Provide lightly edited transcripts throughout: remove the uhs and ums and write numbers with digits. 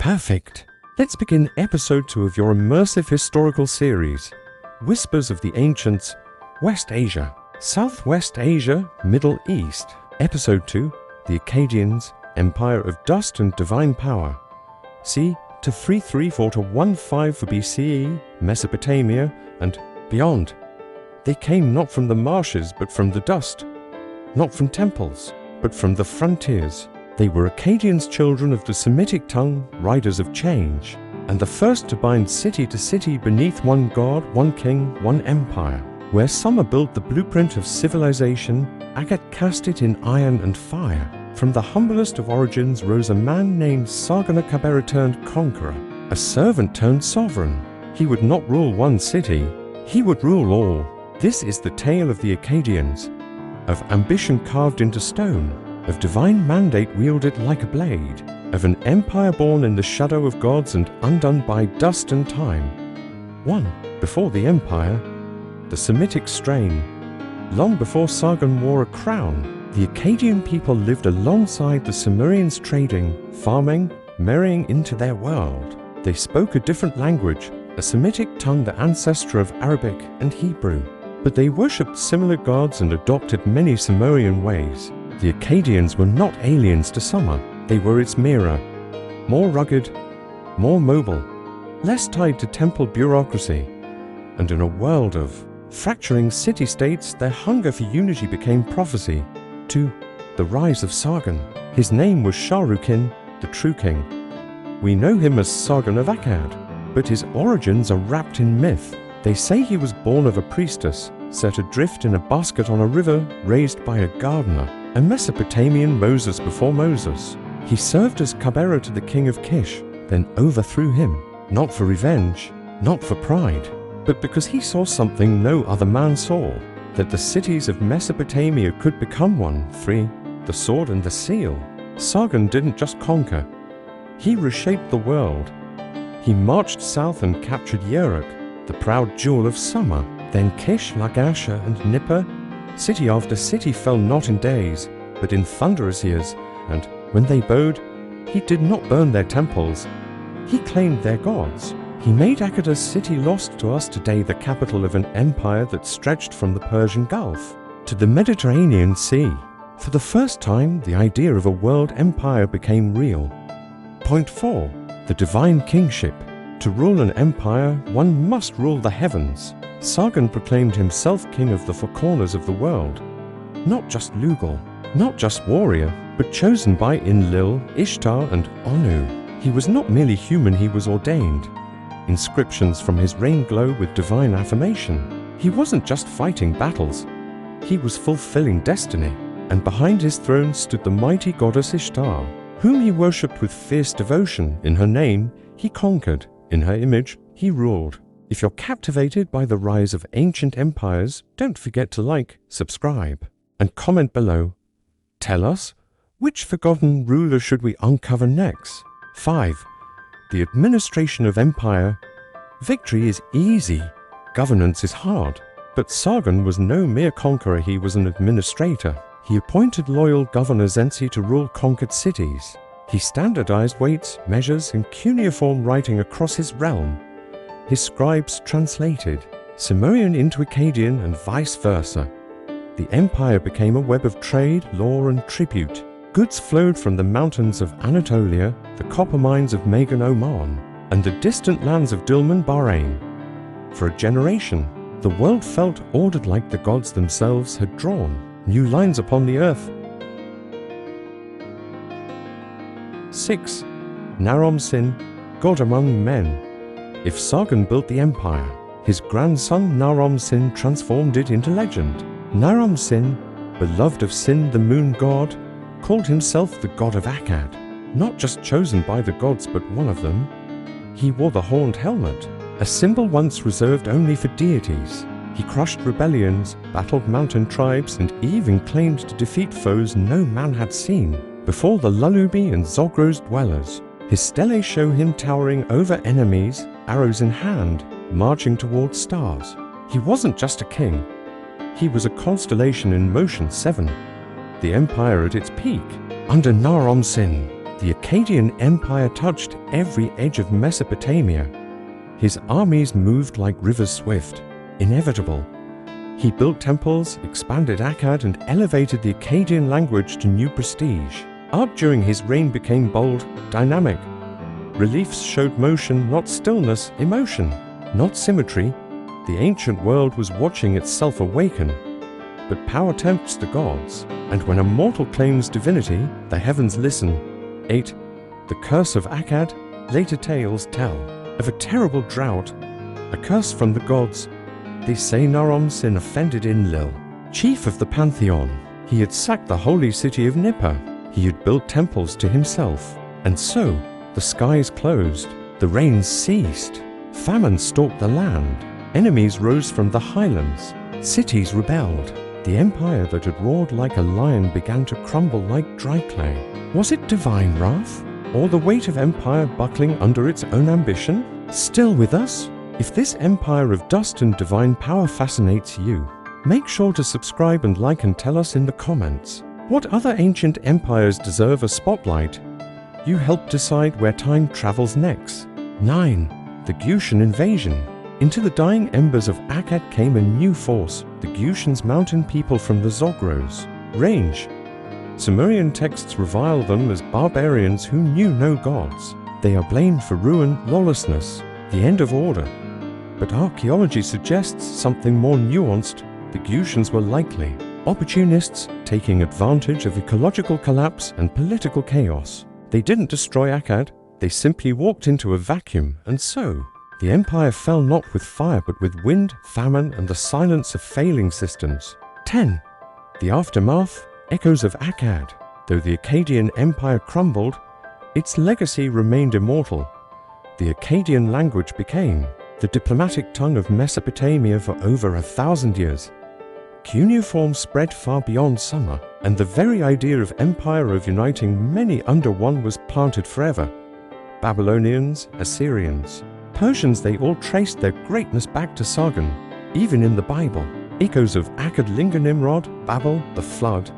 Perfect! Let's begin episode 2 of your immersive historical series, Whispers of the Ancients, West Asia, Southwest Asia, Middle East. Episode 2, The Akkadians, Empire of Dust and Divine Power. C to 334 to 15 for BCE, Mesopotamia, and beyond. They came not from the marshes but from the dust, not from temples but from the frontiers. They were Akkadians, children of the Semitic tongue, riders of change, and the first to bind city to city beneath one god, one king, one empire. Where Sumer built the blueprint of civilization, Akkad cast it in iron and fire. From the humblest of origins rose a man named Sargon the Great turned conqueror, a servant turned sovereign. He would not rule one city, he would rule all. This is the tale of the Akkadians, of ambition carved into stone, of divine mandate wielded like a blade, of an empire born in the shadow of gods and undone by dust and time. One, before the empire, the Semitic strain. Long before Sargon wore a crown, the Akkadian people lived alongside the Sumerians, trading, farming, marrying into their world. They spoke a different language, a Semitic tongue, the ancestor of Arabic and Hebrew. But they worshipped similar gods and adopted many Sumerian ways. The Akkadians were not aliens to Sumer, they were its mirror, more rugged, more mobile, less tied to temple bureaucracy, and in a world of fracturing city-states, their hunger for unity became prophecy. 2. The rise of Sargon. His name was Shahrukhin, the true king. We know him as Sargon of Akkad, but his origins are wrapped in myth. They say he was born of a priestess, set adrift in a basket on a river, raised by a gardener, a Mesopotamian Moses before Moses. He served as cupbearer to the king of Kish, then overthrew him, not for revenge, not for pride, but because he saw something no other man saw, that the cities of Mesopotamia could become one. 3. The sword and the seal. Sargon didn't just conquer, he reshaped the world. He marched south and captured Uruk, the proud jewel of Sumer. Then Kish, Lagash, and Nippur. City after city fell not in days, but in thunderous years, and when they bowed, he did not burn their temples. He claimed their gods. He made Akkad, a city lost to us today, the capital of an empire that stretched from the Persian Gulf to the Mediterranean Sea. For the first time, the idea of a world empire became real. Point 4. The divine kingship. To rule an empire, one must rule the heavens. Sargon proclaimed himself king of the four corners of the world. Not just Lugal, not just warrior, but chosen by Enlil, Ishtar, and Anu. He was not merely human, he was ordained. Inscriptions from his reign glow with divine affirmation. He wasn't just fighting battles, he was fulfilling destiny. And behind his throne stood the mighty goddess Ishtar, whom he worshipped with fierce devotion. In her name, he conquered. In her image, he ruled. If you're captivated by the rise of ancient empires, don't forget to like, subscribe, and comment below. Tell us, which forgotten ruler should we uncover next? 5. The administration of empire. Victory is easy, governance is hard. But Sargon was no mere conqueror, he was an administrator. He appointed loyal governors to rule conquered cities. He standardized weights, measures, and cuneiform writing across his realm. His scribes translated Sumerian into Akkadian and vice versa. The empire became a web of trade, law, and tribute. Goods flowed from the mountains of Anatolia, the copper mines of Magan, Oman, and the distant lands of Dilmun, Bahrain. For a generation, the world felt ordered like the gods themselves had drawn new lines upon the earth. 6. Naram-Sin, God among men. If Sargon built the empire, his grandson Naram-Sin transformed it into legend. Naram-Sin, beloved of Sin, the moon god, called himself the god of Akkad, not just chosen by the gods but one of them. He wore the horned helmet, a symbol once reserved only for deities. He crushed rebellions, battled mountain tribes, and even claimed to defeat foes no man had seen before the Lulubi and Zogros dwellers. His stelae show him towering over enemies, arrows in hand, marching towards stars. He wasn't just a king, he was a constellation in motion. 7. The empire at its peak. Under Naram-Sin, The Akkadian Empire touched every edge of Mesopotamia. His armies moved like rivers swift, inevitable. He built temples, expanded Akkad, and elevated the Akkadian language to new prestige. Art during his reign became bold, dynamic. Reliefs showed motion, not stillness, emotion, not symmetry. The ancient world was watching itself awaken. But power tempts the gods, and when a mortal claims divinity, the heavens listen. 8. The curse of Akkad. Later tales tell of a terrible drought, a curse from the gods. They say Naram-Sin offended Enlil, chief of the pantheon. He had sacked the holy city of Nippur. He had built temples to himself. And so, the skies closed, the rains ceased, famine stalked the land, enemies rose from the highlands, cities rebelled. The empire that had roared like a lion began to crumble like dry clay. Was it divine wrath, or the weight of empire buckling under its own ambition? Still with us? If this empire of dust and divine power fascinates you, make sure to subscribe and like and tell us in the comments. What other ancient empires deserve a spotlight? You help decide where time travels next. 9. The Gushan invasion. Into the dying embers of Akkad came a new force, the Gushans, mountain people from the Zagros range. Sumerian texts revile them as barbarians who knew no gods. They are blamed for ruin, lawlessness, the end of order. But archaeology suggests something more nuanced. The Gushans were likely opportunists taking advantage of ecological collapse and political chaos. They didn't destroy Akkad, they simply walked into a vacuum, and so the empire fell not with fire but with wind, famine, and the silence of failing systems. 10. The aftermath. Echoes of Akkad. Though the Akkadian Empire crumbled, its legacy remained immortal. The Akkadian language became the diplomatic tongue of Mesopotamia for over 1,000 years. Cuneiform spread far beyond Sumer, and the very idea of empire of uniting many under one was planted forever. Babylonians, Assyrians, Persians, they all traced their greatness back to Sargon. Even in the Bible, echoes of Akkad linger. Nimrod, Babel, the flood.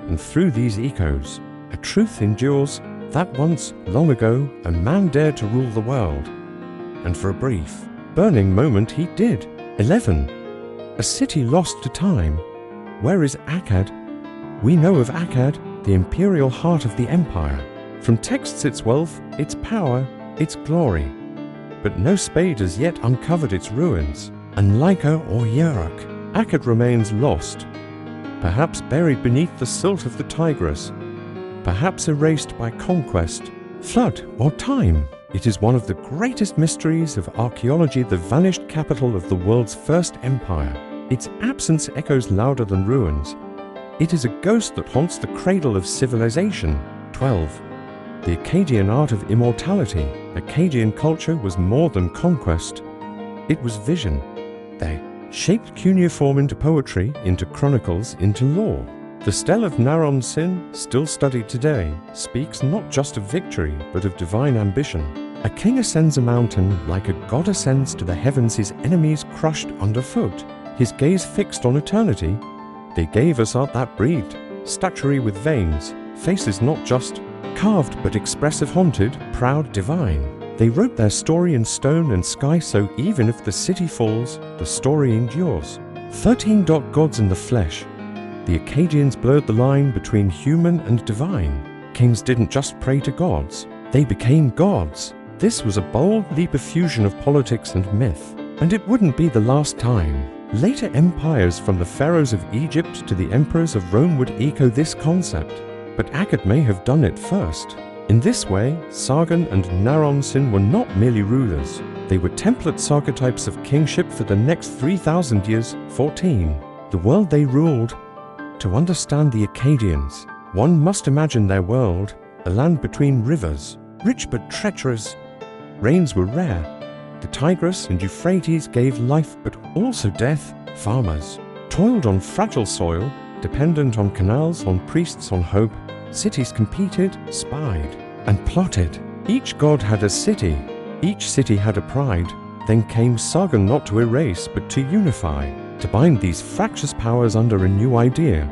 And through these echoes, a truth endures that once, long ago, a man dared to rule the world. And for a brief, burning moment he did. 11. A city lost to time. Where is Akkad? We know of Akkad, the imperial heart of the empire. From texts its wealth, its power, its glory. But no spade has yet uncovered its ruins. Unlike or Uruk, Akkad remains lost. Perhaps buried beneath the silt of the Tigris, perhaps erased by conquest, flood, or time. It is one of the greatest mysteries of archaeology, the vanished capital of the world's first empire. Its absence echoes louder than ruins. It is a ghost that haunts the cradle of civilization. 12. The Akkadian art of immortality. Akkadian culture was more than conquest. It was vision. They shaped cuneiform into poetry, into chronicles, into lore. The stele of Naram-Sin, still studied today, speaks not just of victory, but of divine ambition. A king ascends a mountain like a god ascends to the heavens, his enemies crushed underfoot, his gaze fixed on eternity. They gave us art that breathed, statuary with veins, faces not just carved but expressive, haunted, proud, divine. They wrote their story in stone and sky, so even if the city falls, the story endures. 13. Gods in the flesh. The Akkadians blurred the line between human and divine. Kings didn't just pray to gods, they became gods. This was a bold leap of fusion of politics and myth, and it wouldn't be the last time. Later empires, from the pharaohs of Egypt to the emperors of Rome, would echo this concept, but Akkad may have done it first. In this way, Sargon and Naram-Sin were not merely rulers. They were template archetypes of kingship for the next 3,000 years. 14. The world they ruled. To understand the Akkadians, one must imagine their world, a land between rivers, rich but treacherous. Rains were rare. The Tigris and Euphrates gave life but also death. Farmers toiled on fragile soil, dependent on canals, on priests, on hope. Cities competed, spied, and plotted. Each god had a city. Each city had a pride. Then came Sargon, not to erase, but to unify, to bind these fractious powers under a new idea.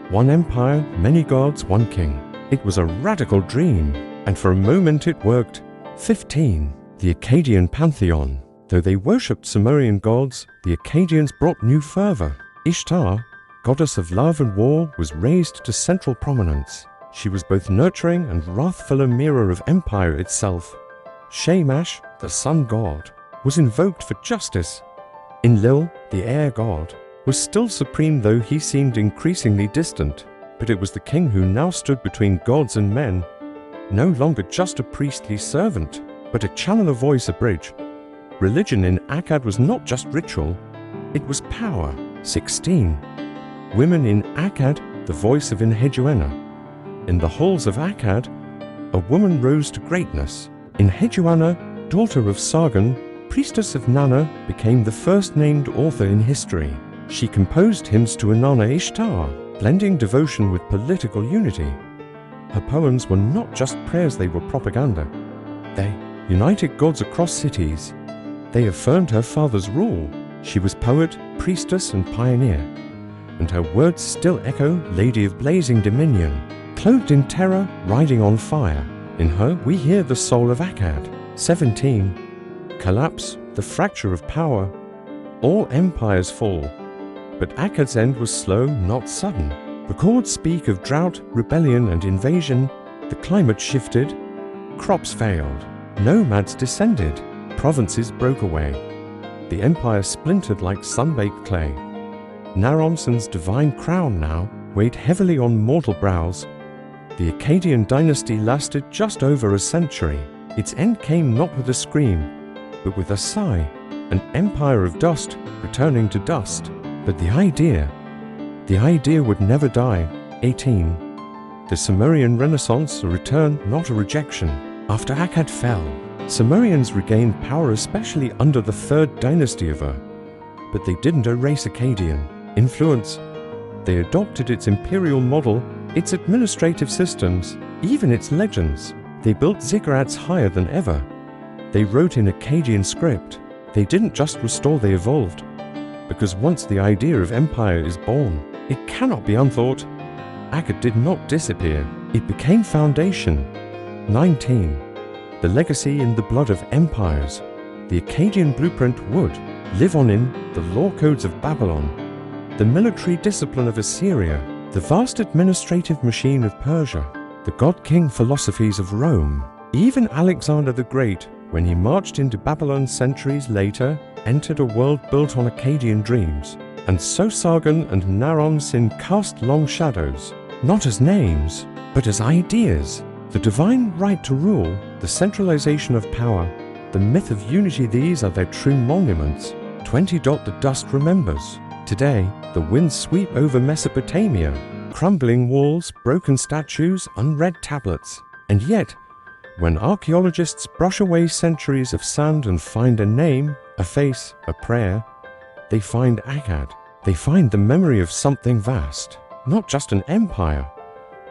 One empire, many gods, one king. It was a radical dream, and for a moment it worked. 15. The Akkadian Pantheon. Though they worshipped Sumerian gods, the Akkadians brought new fervor. Ishtar, goddess of love and war, was raised to central prominence. She was both nurturing and wrathful, a mirror of empire itself. Shamash, the sun god, was invoked for justice. Enlil, the air god, was still supreme, though he seemed increasingly distant. But it was the king who now stood between gods and men, no longer just a priestly servant, but a channel of voice, a bridge. Religion in Akkad was not just ritual, it was power. 16. Women in Akkad, the voice of Enheduanna. In the halls of Akkad, a woman rose to greatness. Enheduanna, daughter of Sargon, priestess of Nanna, became the first named author in history. She composed hymns to Inanna Ishtar, blending devotion with political unity. Her poems were not just prayers, they were propaganda. They united gods across cities. They affirmed her father's rule. She was poet, priestess, and pioneer, and her words still echo, lady of blazing dominion. Clothed in terror, riding on fire, in her we hear the soul of Akkad. 17. Collapse, the fracture of power. All empires fall, but Akkad's end was slow, not sudden. Records speak of drought, rebellion, and invasion. The climate shifted, crops failed, nomads descended, provinces broke away. The empire splintered like sun-baked clay. Naram-Sin's divine crown now weighed heavily on mortal brows. The Akkadian dynasty lasted just over a century. Its end came not with a scream, but with a sigh, an empire of dust returning to dust. But the idea would never die. 18. The Sumerian Renaissance, a return, not a rejection. After Akkad fell, Sumerians regained power, especially under the third dynasty of Ur. But they didn't erase Akkadian influence. They adopted its imperial model, its administrative systems, even its legends. They built ziggurats higher than ever. They wrote in Akkadian script. They didn't just restore, they evolved. Because once the idea of empire is born, it cannot be unthought. Akkad did not disappear. It became foundation. 19. The legacy in the blood of empires. The Akkadian blueprint would live on in the law codes of Babylon, the military discipline of Assyria, the vast administrative machine of Persia, the god-king philosophies of Rome. Even Alexander the Great, when he marched into Babylon centuries later, entered a world built on Akkadian dreams. And so Sargon and Naram-Sin cast long shadows, not as names, but as ideas. The divine right to rule, the centralization of power, the myth of unity, these are their true monuments. 20. The dust remembers. Today, the winds sweep over Mesopotamia, crumbling walls, broken statues, unread tablets. And yet, when archaeologists brush away centuries of sand and find a name, a face, a prayer, they find Akkad. They find the memory of something vast, not just an empire,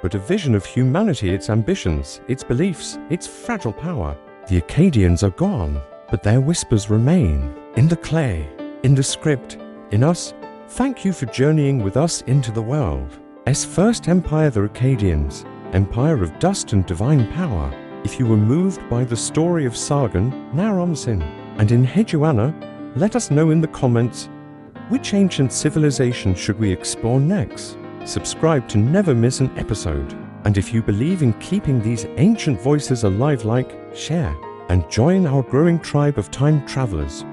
but a vision of humanity, its ambitions, its beliefs, its fragile power. The Akkadians are gone, but their whispers remain. In the clay, in the script, in us. Thank you for journeying with us into the world. As first empire, the Akkadians, empire of dust and divine power. If you were moved by the story of Sargon, Naram-Sin, and Enheduanna, let us know in the comments, which ancient civilization should we explore next? Subscribe to never miss an episode. And if you believe in keeping these ancient voices alive, like, share, and join our growing tribe of time travelers.